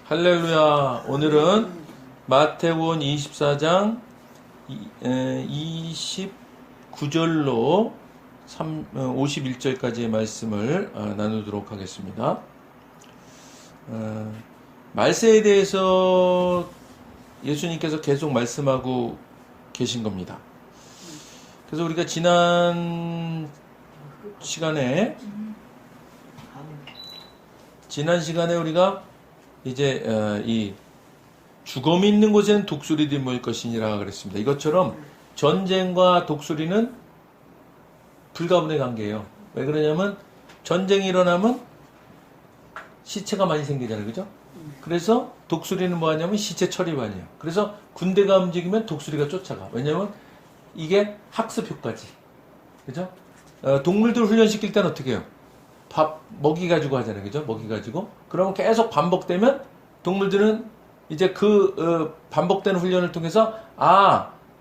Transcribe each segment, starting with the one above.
할렐루야. 오늘은 마태복음 24장 29절로 51절까지의 말씀을 나누도록 하겠습니다. 말세에 대해서 예수님께서 계속 말씀하고 계신 겁니다. 그래서 우리가 지난 시간에 우리가 이제 이 죽음이 있는 곳에는 독수리들이 모일 것이니라 그랬습니다. 이것처럼 전쟁과 독수리는 불가분의 관계예요. 왜 그러냐면 전쟁이 일어나면 시체가 많이 생기잖아요. 그죠? 그래서 독수리는 뭐 하냐면 시체 처리반이에요. 그래서 군대가 움직이면 독수리가 쫓아가. 왜냐면 이게 학습 효과지. 그죠? 동물들 훈련시킬 때는 어떻게 해요? 밥 먹이 가지고 하잖아요. 그죠? 먹이 가지고. 그러면 계속 반복되면 동물들은 이제 반복되는 훈련을 통해서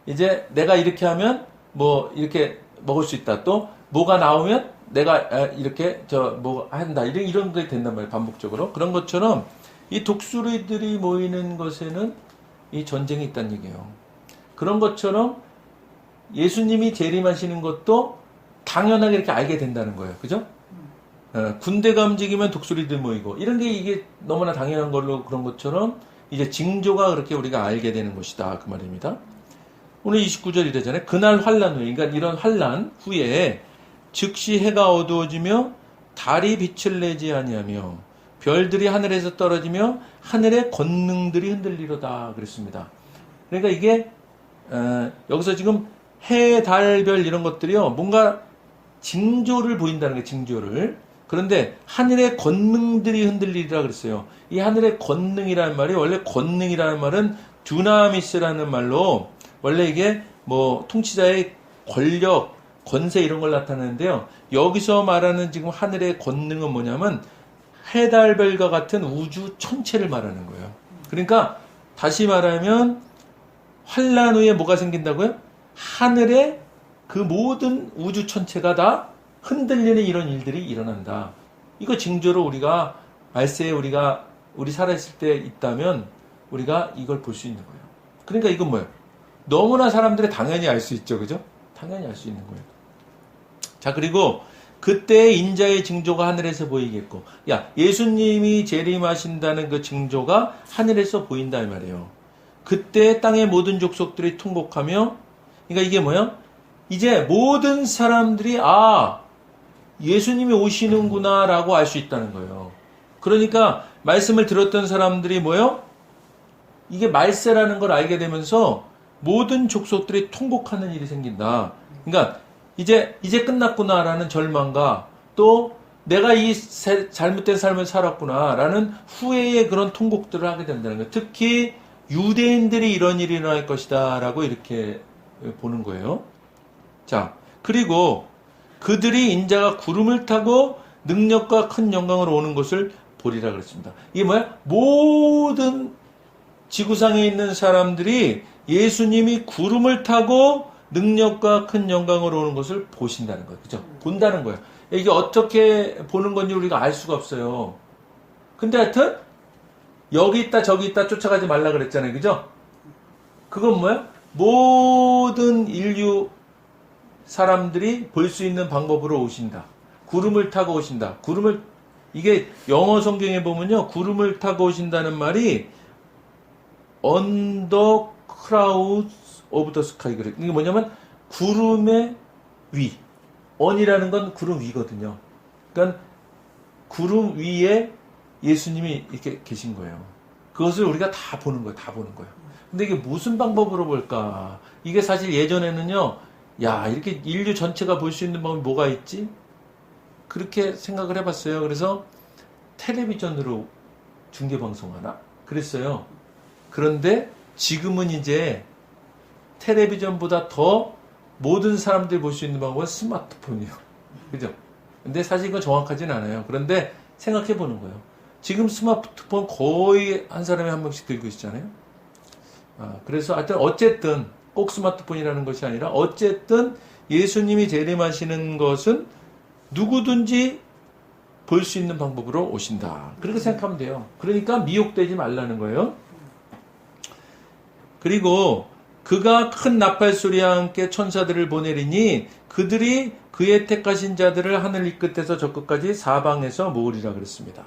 이제 내가 이렇게 하면 뭐 이렇게 먹을 수 있다. 또 뭐가 나오면 내가 이렇게 뭐 한다. 이런 게 된단 말이에요. 반복적으로. 그런 것처럼 이 독수리들이 모이는 것에는 이 전쟁이 있다는 얘기예요. 그런 것처럼 예수님이 재림하시는 것도 당연하게 이렇게 알게 된다는 거예요. 그죠? 군대가 움직이면 독수리들 모이고 이런 게 이게 너무나 당연한 걸로 그런 것처럼 이제 징조가 그렇게 우리가 알게 되는 것이다 그 말입니다. 오늘 29절 이래잖아요. 그날 환란 후에, 그러니까 이런 환란 후에 즉시 해가 어두워지며 달이 빛을 내지 아니하며 별들이 하늘에서 떨어지며 하늘의 권능들이 흔들리로다 그랬습니다. 그러니까 이게 여기서 지금 해, 달, 별 이런 것들이요 뭔가 징조를 보인다는 거예요. 징조를. 그런데 하늘의 권능들이 흔들리리라 그랬어요. 이 하늘의 권능이라는 말이 원래 권능이라는 말은 두나미스라는 말로 원래 이게 뭐 통치자의 권력, 권세 이런 걸 나타내는데요. 여기서 말하는 지금 하늘의 권능은 뭐냐면 해달별과 같은 우주 전체를 말하는 거예요. 그러니까 다시 말하면 환란 후에 뭐가 생긴다고요? 하늘의 그 모든 우주 전체가 다 흔들리는 이런 일들이 일어난다. 이거 징조로 우리가 말세에 우리 살아있을 때 있다면 우리가 이걸 볼 수 있는 거예요. 그러니까 이건 뭐예요? 너무나 사람들이 당연히 알 수 있죠. 그죠? 당연히 알 수 있는 거예요. 자, 그리고 그때 인자의 징조가 하늘에서 보이겠고, 예수님이 재림하신다는 그 징조가 하늘에서 보인다 이 말이에요. 그때 땅의 모든 족속들이 통곡하며, 그러니까 이게 뭐예요? 이제 모든 사람들이 예수님이 오시는구나 라고 알 수 있다는 거예요. 그러니까 말씀을 들었던 사람들이 뭐예요? 이게 말세라는 걸 알게 되면서 모든 족속들이 통곡하는 일이 생긴다. 그러니까 이제 끝났구나 라는 절망과 또 내가 이 잘못된 삶을 살았구나 라는 후회의 그런 통곡들을 하게 된다는 거예요. 특히 유대인들이 이런 일이 일어날 것이다 라고 이렇게 보는 거예요. 자, 그리고 그들이 인자가 구름을 타고 능력과 큰 영광으로 오는 것을 보리라 그랬습니다. 이게 뭐야? 모든 지구상에 있는 사람들이 예수님이 구름을 타고 능력과 큰 영광으로 오는 것을 보신다는 거예요. 그죠? 본다는 거예요. 이게 어떻게 보는 건지 우리가 알 수가 없어요. 근데 하여튼 여기 있다 저기 있다 쫓아가지 말라 그랬잖아요. 그죠? 그건 뭐야? 모든 인류 사람들이 볼 수 있는 방법으로 오신다. 구름을 타고 오신다. 이게 영어 성경에 보면요. 구름을 타고 오신다는 말이 on the clouds of the sky. 이게 뭐냐면 구름의 위. on이라는 건 구름 위거든요. 그러니까 구름 위에 예수님이 이렇게 계신 거예요. 그것을 우리가 다 보는 거예요. 다 보는 거예요. 근데 이게 무슨 방법으로 볼까? 이게 사실 예전에는요. 이렇게 인류 전체가 볼 수 있는 방법이 뭐가 있지? 그렇게 생각을 해봤어요. 그래서 텔레비전으로 중계방송하나? 그랬어요. 그런데 지금은 이제 텔레비전보다 더 모든 사람들이 볼 수 있는 방법은 스마트폰이요. 그죠? 근데 사실 이건 정확하진 않아요. 그런데 생각해 보는 거예요. 지금 스마트폰 거의 한 사람이 한 명씩 들고 있잖아요. 그래서 하여튼 어쨌든 꼭 스마트폰이라는 것이 아니라 어쨌든 예수님이 재림하시는 것은 누구든지 볼 수 있는 방법으로 오신다. 그렇게 생각하면 돼요. 그러니까 미혹되지 말라는 거예요. 그리고 그가 큰 나팔 소리와 함께 천사들을 보내리니 그들이 그의 택하신 자들을 하늘 이 끝에서 저 끝까지 사방에서 모으리라 그랬습니다.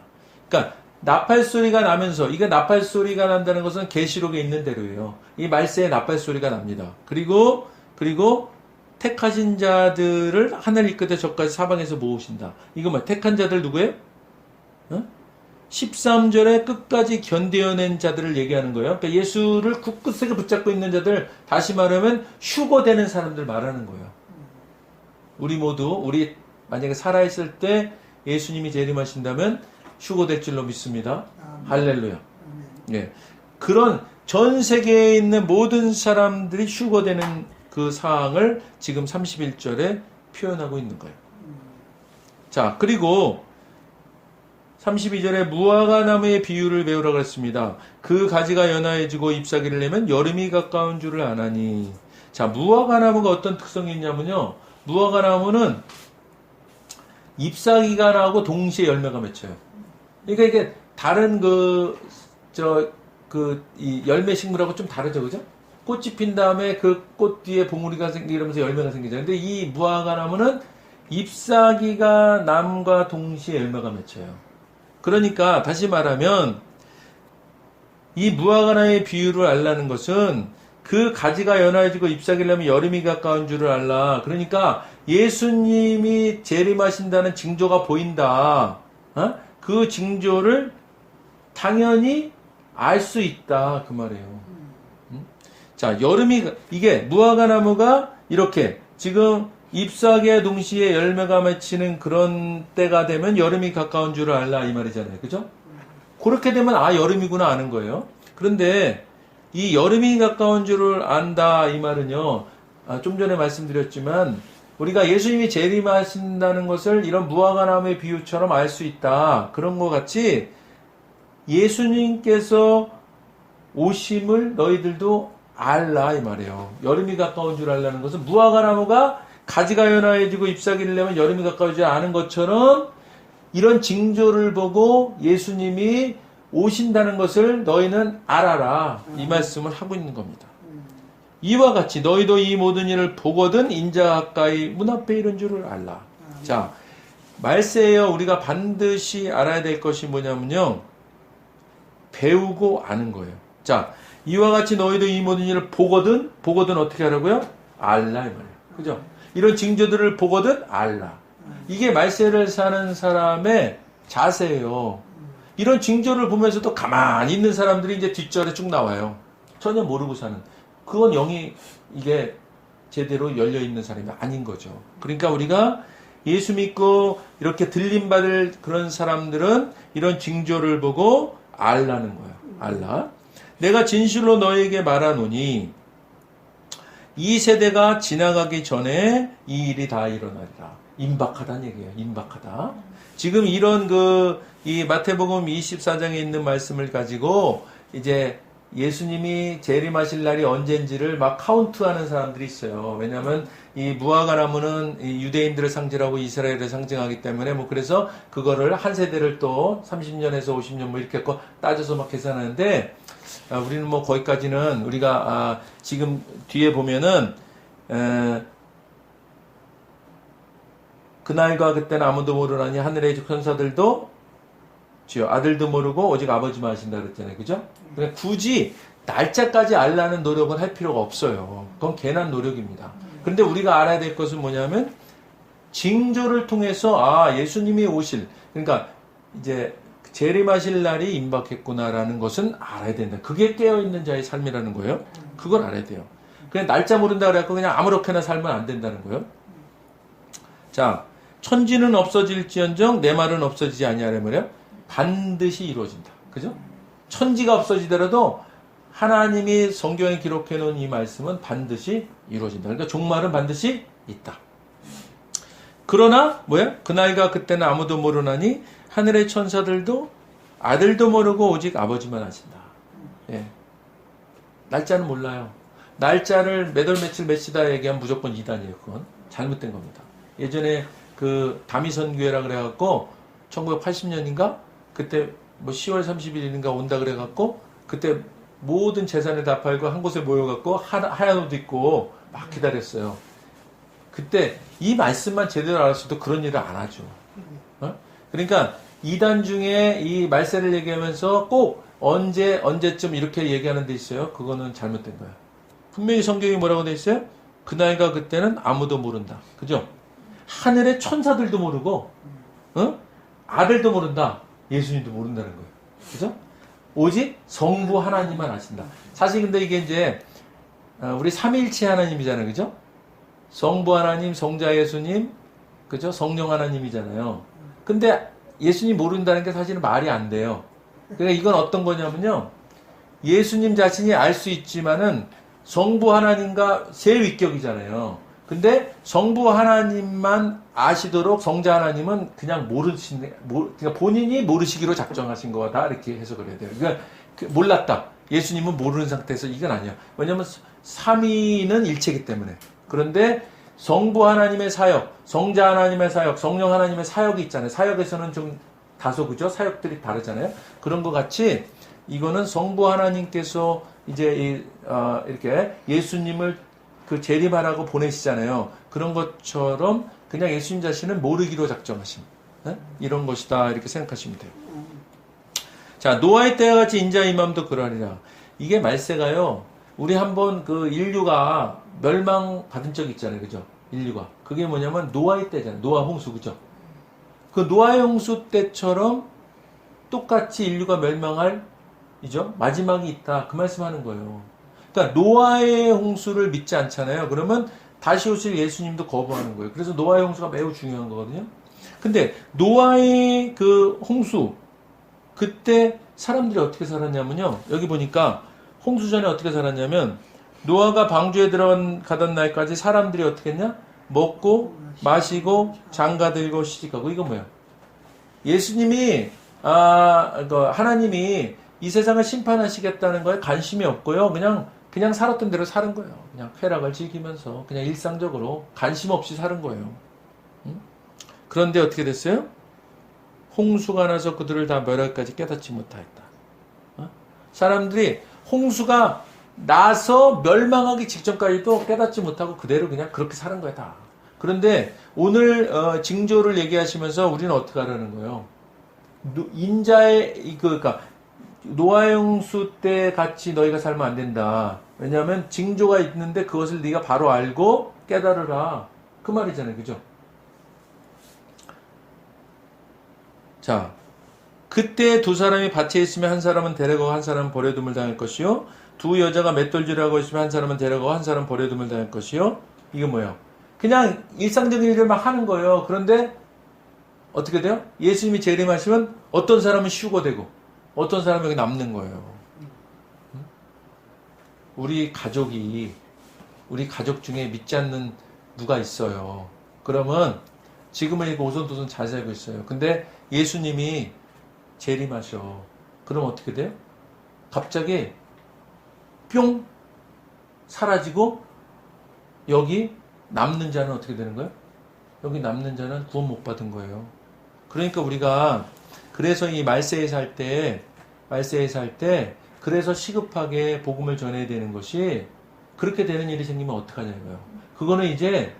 그러니까 나팔 소리가 나면서, 이게 나팔 소리가 난다는 것은 계시록에 있는 대로예요. 이 말세에 나팔 소리가 납니다. 그리고 택하신 자들을 하늘 이 끝에 저까지 사방에서 모으신다. 이거 뭐 택한 자들 누구예요? 13절에 끝까지 견뎌낸 자들을 얘기하는 거예요. 그러니까 예수를 굳굳하게 붙잡고 있는 자들, 다시 말하면 휴거되는 사람들 말하는 거예요. 우리 만약에 살아있을 때 예수님이 재림하신다면 휴거될 줄로 믿습니다. 할렐루야. 예. 그런 전 세계에 있는 모든 사람들이 휴거되는 그 사항을 지금 31절에 표현하고 있는 거예요. 자, 그리고 32절에 무화과 나무의 비유를 배우라 그랬습니다. 그 가지가 연하해지고 잎사귀를 내면 여름이 가까운 줄을 아나니. 자, 무화과 나무가 어떤 특성이 있냐면요. 무화과 나무는 잎사귀가 나고 동시에 열매가 맺혀요. 그러니까 이게 다른 이 열매 식물하고 좀 다르죠, 그죠? 꽃이 핀 다음에 그 꽃 뒤에 봉우리가 생기면서 열매가 생기잖아요. 근데 이 무화과 나무는 잎사귀가 남과 동시에 열매가 맺혀요. 그러니까 다시 말하면 이 무화과 나무의 비유를 알라는 것은 그 가지가 연화해지고 잎사귀를 내면 여름이 가까운 줄을 알라. 그러니까 예수님이 재림하신다는 징조가 보인다. 그 징조를 당연히 알 수 있다. 그 말이에요. 자, 이게 무화과 나무가 이렇게 지금 잎사귀와 동시에 열매가 맺히는 그런 때가 되면 여름이 가까운 줄을 알라. 이 말이잖아요. 그죠? 그렇게 되면 여름이구나 아는 거예요. 그런데 이 여름이 가까운 줄을 안다. 이 말은요. 좀 전에 말씀드렸지만 우리가 예수님이 재림하신다는 것을 이런 무화과 나무의 비유처럼 알 수 있다. 그런 것 같이 예수님께서 오심을 너희들도 알라 이 말이에요. 여름이 가까운 줄 알라는 것은 무화과 나무가 가지가 연화해지고 잎사귀를 내면 여름이 가까워지지 않은 것처럼 이런 징조를 보고 예수님이 오신다는 것을 너희는 알아라. 이 말씀을 하고 있는 겁니다. 이와 같이 너희도 이 모든 일을 보거든 인자 가까이 문 앞에 이른 줄을 알라. 자, 말세에요. 우리가 반드시 알아야 될 것이 뭐냐면요. 배우고 아는 거예요. 자, 이와 같이 너희도 이 모든 일을 보거든 어떻게 하라고요? 알라 이 말이에요. 그죠? 이런 징조들을 보거든 알라. 이게 말세를 사는 사람의 자세예요. 이런 징조를 보면서도 가만히 있는 사람들이 이제 뒷절에 쭉 나와요. 전혀 모르고 사는. 그건 영이 이게 제대로 열려 있는 사람이 아닌 거죠. 그러니까 우리가 예수 믿고 이렇게 들림받을 그런 사람들은 이런 징조를 보고 알라는 거예요. 알라. 내가 진실로 너에게 말하노니 이 세대가 지나가기 전에 이 일이 다 일어나리라. 임박하다는 얘기예요. 임박하다. 지금 이런 이 마태복음 24장에 있는 말씀을 가지고 이제 예수님이 재림하실 날이 언젠지를 막 카운트하는 사람들이 있어요. 왜냐하면 이 무화과 나무는 이 유대인들을 상징하고 이스라엘을 상징하기 때문에 그래서 그거를 한 세대를 또 30년에서 50년 이렇게 따져서 막 계산하는데 우리는 거기까지는 우리가 지금 뒤에 보면은 그날과 그때는 아무도 모르나니 하늘의 천사들도 주여 아들도 모르고 오직 아버지만 아신다 그랬잖아요. 그죠? 그러니까 굳이 날짜까지 알라는 노력은 할 필요가 없어요. 그건 괜한 노력입니다. 그런데 우리가 알아야 될 것은 뭐냐면 징조를 통해서 예수님이 오실, 그러니까 이제 재림하실 날이 임박했구나라는 것은 알아야 된다. 그게 깨어있는 자의 삶이라는 거예요. 그걸 알아야 돼요. 그냥 날짜 모른다 그래갖고 그냥 아무렇게나 살면 안 된다는 거예요. 자, 천지는 없어질지언정 내 말은 없어지지 아니하려 말이야. 반드시 이루어진다. 그죠? 천지가 없어지더라도 하나님이 성경에 기록해 놓은 이 말씀은 반드시 이루어진다. 그러니까 종말은 반드시 있다. 그러나 그날과 그때는 아무도 모르나니 하늘의 천사들도 아들도 모르고 오직 아버지만 아신다. 예. 날짜는 몰라요. 날짜를 몇 월 며칠 몇 시다 얘기하면 무조건 이단이에요. 그건 잘못된 겁니다. 예전에 다미선 교회라 그래갖고 1980년인가? 그때 뭐 10월 30일인가 온다 그래갖고 그때 모든 재산을 다 팔고 한 곳에 모여갖고 하얀 옷 입고 막 기다렸어요. 그때 이 말씀만 제대로 알았어도 그런 일을 안 하죠. 그러니까 이단 중에 이 말세를 얘기하면서 꼭 언제쯤 이렇게 얘기하는 데 있어요. 그거는 잘못된 거야. 분명히 성경이 뭐라고 돼 있어요? 그날과 그때는 아무도 모른다. 그죠? 하늘의 천사들도 모르고, 아들도 모른다. 예수님도 모른다는 거예요. 그죠? 오직 성부 하나님만 아신다. 사실 근데 이게 이제, 우리 삼위일체 하나님이잖아요. 그죠? 성부 하나님, 성자 예수님, 그죠? 성령 하나님이잖아요. 근데 예수님 모른다는 게 사실은 말이 안 돼요. 그러니까 이건 어떤 거냐면요. 예수님 자신이 알 수 있지만은 성부 하나님과 제일 위격이잖아요. 근데 성부 하나님만 아시도록 성자 하나님은 그냥 그러니까 본인이 모르시기로 작정하신 거다. 이렇게 해석을 해야 돼요. 그러니까 몰랐다. 예수님은 모르는 상태에서 이건 아니야. 왜냐면 삼위는 일체이기 때문에. 그런데 성부 하나님의 사역, 성자 하나님의 사역, 성령 하나님의 사역이 있잖아요. 사역에서는 좀 다소 그죠? 사역들이 다르잖아요. 그런 것 같이 이거는 성부 하나님께서 이제 이렇게 예수님을 그 재림하라고 보내시잖아요. 그런 것처럼 그냥 예수님 자신은 모르기로 작정하신 이런 것이다. 이렇게 생각하시면 돼요. 자, 노아의 때와 같이 인자의 임함도 그러하리라. 이게 말세가요. 우리 한번 그 인류가 멸망받은 적이 있잖아요. 그죠? 인류가. 그게 뭐냐면 노아의 때잖아요. 노아 홍수. 그죠? 그 노아의 홍수 때처럼 똑같이 인류가 멸망할 이죠? 마지막이 있다. 그 말씀하는 거예요. 그러니까 노아의 홍수를 믿지 않잖아요. 그러면 다시 오실 예수님도 거부하는 거예요. 그래서 노아의 홍수가 매우 중요한 거거든요. 근데 노아의 그 홍수 그때 사람들이 어떻게 살았냐면요. 여기 보니까 홍수 전에 어떻게 살았냐면 노아가 방주에 들어가던 날까지 사람들이 어떻게 했냐? 먹고 마시고 장가들고 시집가고. 이거 뭐야? 예수님이 하나님이 이 세상을 심판하시겠다는 거에 관심이 없고요. 그냥 살았던 대로 사는 거예요. 그냥 쾌락을 즐기면서 그냥 일상적으로 관심 없이 사는 거예요. 그런데 어떻게 됐어요? 홍수가 나서 그들을 다 멸하기까지 깨닫지 못하였다. 사람들이 홍수가 나서 멸망하기 직전까지도 깨닫지 못하고 그대로 그냥 그렇게 사는 거야 다. 그런데 오늘 징조를 얘기하시면서 우리는 어떻게 하라는 거예요? 인자의 그러니까 노아의 홍수 때 같이 너희가 살면 안 된다. 왜냐하면 징조가 있는데 그것을 네가 바로 알고 깨달으라. 그 말이잖아요. 그죠? 자, 그때 두 사람이 밭에 있으면 한 사람은 데려가고 한 사람은 버려둠을 당할 것이요. 두 여자가 맷돌질하고 있으면 한 사람은 데려가고 한 사람은 버려둠을 당할 것이요. 이게 뭐예요? 그냥 일상적인 일을 막 하는 거예요. 그런데 어떻게 돼요? 예수님이 재림하시면 어떤 사람은 휴거되고 어떤 사람은 여기 남는 거예요. 우리 가족 중에 믿지 않는 누가 있어요. 그러면 지금은 이거 오손도손 잘 살고 있어요. 근데 예수님이 재림하셔. 그럼 어떻게 돼요? 갑자기 뿅 사라지고 여기 남는 자는 어떻게 되는 거예요? 여기 남는 자는 구원 못 받은 거예요. 그러니까 우리가 그래서 이 말세에 살 때 그래서 시급하게 복음을 전해야 되는 것이 그렇게 되는 일이 생기면 어떡하냐고요. 그거는 이제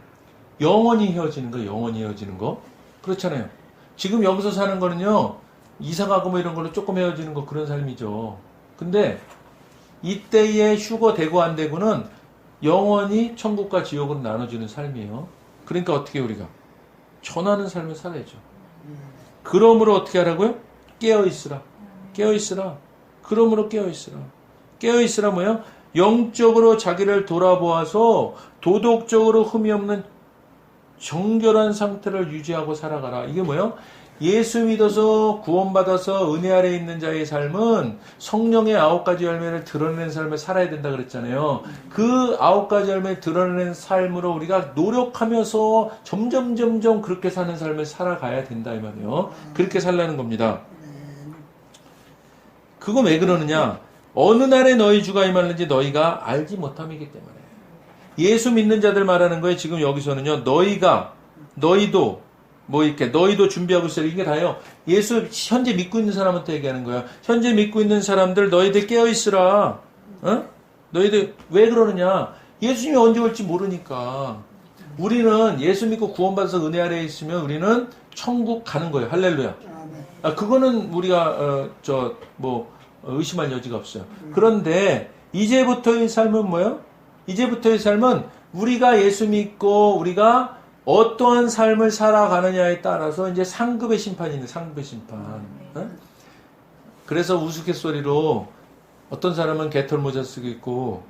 영원히 헤어지는 거예요. 영원히 헤어지는 거. 그렇잖아요. 지금 여기서 사는 거는요. 이사가고 뭐 이런 걸로 조금 헤어지는 거 그런 삶이죠. 근데 이때에 휴거 되고 안 되고는 영원히 천국과 지옥으로 나눠주는 삶이에요. 그러니까 어떻게 우리가 전하는 삶을 살아야죠. 그러므로 어떻게 하라고요? 깨어있으라. 깨어있으라. 그러므로 깨어있으라. 깨어있으라 뭐예요? 영적으로 자기를 돌아보아서 도덕적으로 흠이 없는 정결한 상태를 유지하고 살아가라. 이게 뭐예요? 예수 믿어서 구원받아서 은혜 아래 있는 자의 삶은 성령의 9가지 열매를 드러내는 삶을 살아야 된다 그랬잖아요. 그 9가지 열매를 드러내는 삶으로 우리가 노력하면서 점점 그렇게 사는 삶을 살아가야 된다 이 말이에요. 그렇게 살라는 겁니다. 그거 왜 그러느냐? 어느 날에 너희 주가 임하는지 너희가 알지 못함이기 때문에. 예수 믿는 자들 말하는 거예요. 지금 여기서는요. 너희도 뭐 이렇게 너희도 준비하고 있어. 이게 다요. 예수 현재 믿고 있는 사람한테 얘기하는 거야. 현재 믿고 있는 사람들 너희들 깨어 있으라. 어? 너희들 왜 그러느냐? 예수님이 언제 올지 모르니까. 우리는 예수 믿고 구원받아서 은혜 아래에 있으면 우리는 천국 가는 거예요. 할렐루야. 그거는 우리가 의심할 여지가 없어요. 그런데 이제부터의 삶은 뭐예요? 이제부터의 삶은 우리가 예수 믿고 우리가 어떠한 삶을 살아가느냐에 따라서 이제 상급의 심판이 있는 상급의 심판. 어? 그래서 우스갯소리로 어떤 사람은 개털 모자 쓰고 있고,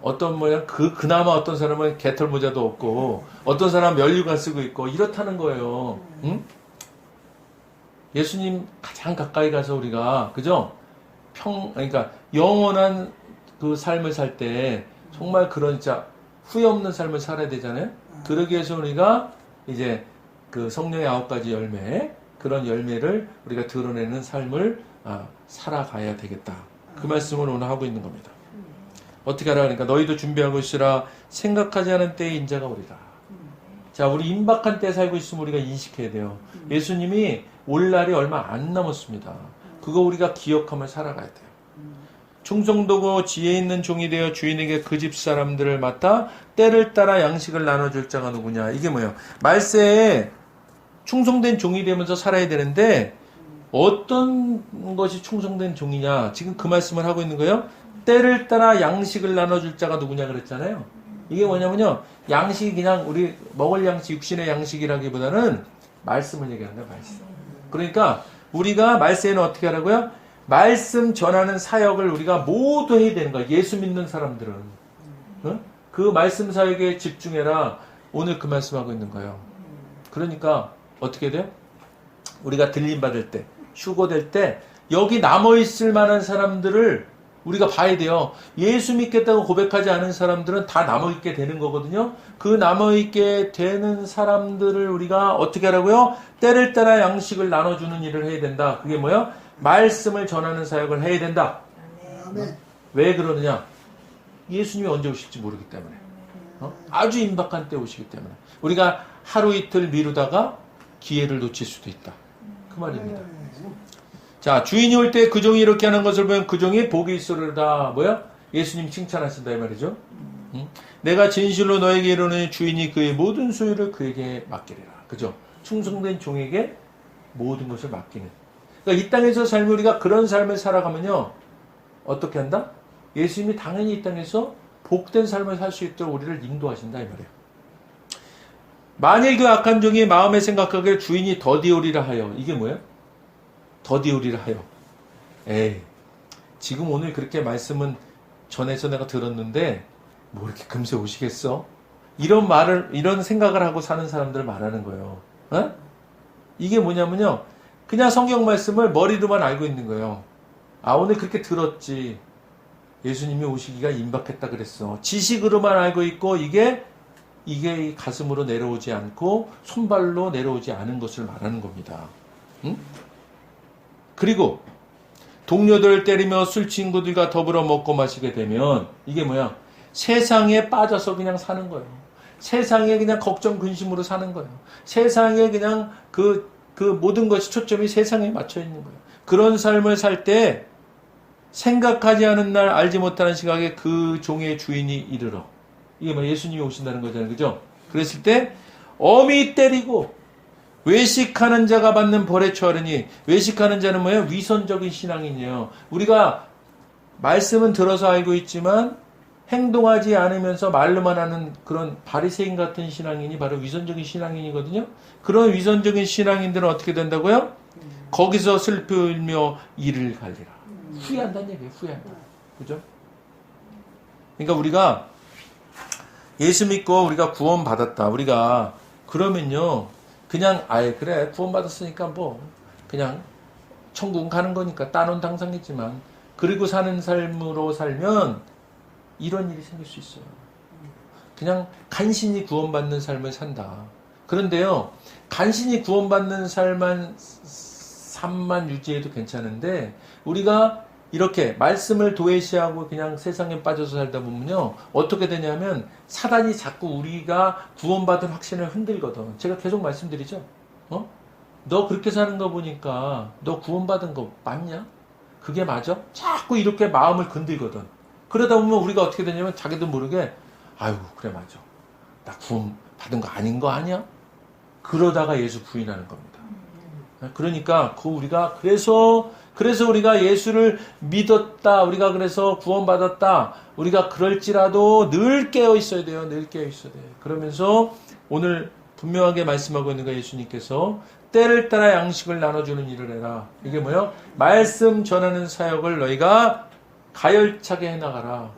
어떤 모양 그나마 어떤 사람은 개털 모자도 없고, 어떤 사람은 면류관 쓰고 있고 이렇다는 거예요. 응? 예수님 가장 가까이 가서 우리가 그죠? 그러니까 영원한 그 삶을 살 때 정말 그런 진짜 후회 없는 삶을 살아야 되잖아요. 그러기 위해서 우리가 이제 그 성령의 9가지 열매 그런 열매를 우리가 드러내는 삶을 살아가야 되겠다. 그 말씀을 오늘 하고 있는 겁니다. 어떻게 하라 그러니까 너희도 준비하고 있으라. 생각하지 않은 때에 인자가 오리라. 자, 우리 임박한 때에 살고 있으면 우리가 인식해야 돼요. 예수님이 올 날이 얼마 안 남았습니다. 그거 우리가 기억하며 살아가야 돼요. 충성도고 지혜 있는 종이 되어 주인에게 그 집 사람들을 맡아 때를 따라 양식을 나눠줄 자가 누구냐. 이게 뭐예요? 말세에 충성된 종이 되면서 살아야 되는데 어떤 것이 충성된 종이냐. 지금 그 말씀을 하고 있는 거예요. 때를 따라 양식을 나눠줄 자가 누구냐 그랬잖아요. 이게 뭐냐면요. 양식이 그냥 우리 먹을 양식, 육신의 양식이라기보다는 말씀을 얘기하는 거예요. 말씀. 그러니까 우리가 말세에는 어떻게 하라고요? 말씀 전하는 사역을 우리가 모두 해야 되는 거야. 예수 믿는 사람들은. 어? 그 말씀 사역에 집중해라. 오늘 그 말씀하고 있는 거예요. 그러니까 어떻게 돼요? 우리가 들림받을 때, 휴거될 때 여기 남아있을 만한 사람들을 우리가 봐야 돼요. 예수 믿겠다고 고백하지 않은 사람들은 다 남아있게 되는 거거든요. 그 남아있게 되는 사람들을 우리가 어떻게 하라고요? 때를 따라 양식을 나눠주는 일을 해야 된다. 그게 뭐예요? 말씀을 전하는 사역을 해야 된다. 아멘. 왜 그러느냐? 예수님이 언제 오실지 모르기 때문에. 아주 임박한 때 오시기 때문에. 우리가 하루 이틀 미루다가 기회를 놓칠 수도 있다. 그 말입니다. 자, 주인이 올 때 그 종이 이렇게 하는 것을 보면 그 종이 복이 있으리라. 뭐야? 예수님 칭찬하신다 이 말이죠. 내가 진실로 너에게 이르노니 주인이 그의 모든 소유를 그에게 맡기리라. 그죠? 충성된 종에게 모든 것을 맡기는. 그러니까 이 땅에서 삶을 우리가 그런 삶을 살아가면요. 어떻게 한다? 예수님이 당연히 이 땅에서 복된 삶을 살 수 있도록 우리를 인도하신다 이 말이에요. 만일 그 악한 종이 마음에 생각하기를 주인이 더디오리라 하여. 이게 뭐예요? 더디오리라 하여. 에이, 지금 오늘 그렇게 말씀은 전에서 내가 들었는데 뭐 이렇게 금세 오시겠어? 이런 생각을 하고 사는 사람들을 말하는 거예요. 어? 이게 뭐냐면요. 그냥 성경 말씀을 머리로만 알고 있는 거예요. 오늘 그렇게 들었지. 예수님이 오시기가 임박했다 그랬어. 지식으로만 알고 있고 이게 가슴으로 내려오지 않고 손발로 내려오지 않은 것을 말하는 겁니다. 응? 그리고 동료들을 때리며 술 친구들과 더불어 먹고 마시게 되면 이게 뭐야? 세상에 빠져서 그냥 사는 거예요. 세상에 그냥 걱정 근심으로 사는 거예요. 세상에 그냥 그 모든 것이 초점이 세상에 맞춰 있는 거예요. 그런 삶을 살 때 생각하지 않은 날 알지 못하는 시각에 그 종의 주인이 이르러. 이게 뭐 예수님이 오신다는 거잖아요. 그죠? 그랬을 때 엄히 때리고 외식하는 자가 받는 벌에 처하리니. 외식하는 자는 뭐예요? 위선적인 신앙인이에요. 우리가 말씀은 들어서 알고 있지만 행동하지 않으면서 말로만 하는 그런 바리새인 같은 신앙인이 바로 위선적인 신앙인이거든요. 그런 위선적인 신앙인들은 어떻게 된다고요? 거기서 슬피 울며 이를 갈리라. 후회한다는 얘기예요. 후회한다. 그죠? 그러니까 우리가 예수 믿고 우리가 구원 받았다. 우리가 그러면요. 그냥 그래 구원 받았으니까 뭐 그냥 천국은 가는 거니까 따놓은 당상이지만 그리고 사는 삶으로 살면 이런 일이 생길 수 있어요. 그냥 간신히 구원받는 삶을 산다. 그런데요. 간신히 구원받는 삶만 유지해도 괜찮은데 우리가 이렇게 말씀을 도외시하고 그냥 세상에 빠져서 살다 보면요. 어떻게 되냐면 사단이 자꾸 우리가 구원받은 확신을 흔들거든. 제가 계속 말씀드리죠. 너 그렇게 사는 거 보니까 너 구원받은 거 맞냐? 그게 맞아? 자꾸 이렇게 마음을 건들거든. 그러다 보면 우리가 어떻게 되냐면 자기도 모르게 아유 그래 맞아. 나 구원받은 거 아닌 거 아니야? 그러다가 예수 부인하는 겁니다. 그러니까 우리가 그래서 우리가 예수를 믿었다. 우리가 그래서 구원받았다. 우리가 그럴지라도 늘 깨어 있어야 돼요. 늘 깨어 있어야 돼요. 그러면서 오늘 분명하게 말씀하고 있는 거 예수님께서 때를 따라 양식을 나눠주는 일을 해라. 이게 뭐예요? 말씀 전하는 사역을 너희가 가열차게 해나가라.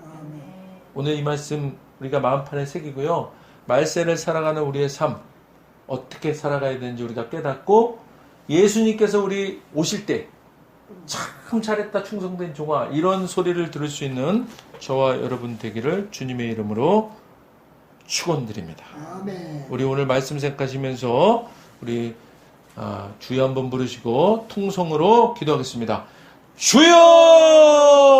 오늘 이 말씀 우리가 마음판에 새기고요. 말세를 살아가는 우리의 삶 어떻게 살아가야 되는지 우리가 깨닫고 예수님께서 우리 오실 때 참 잘했다 충성된 종아 이런 소리를 들을 수 있는 저와 여러분 되기를 주님의 이름으로 축원드립니다. 아멘. 우리 오늘 말씀 생각하시면서 우리 주여 한번 부르시고 통성으로 기도하겠습니다. 주여!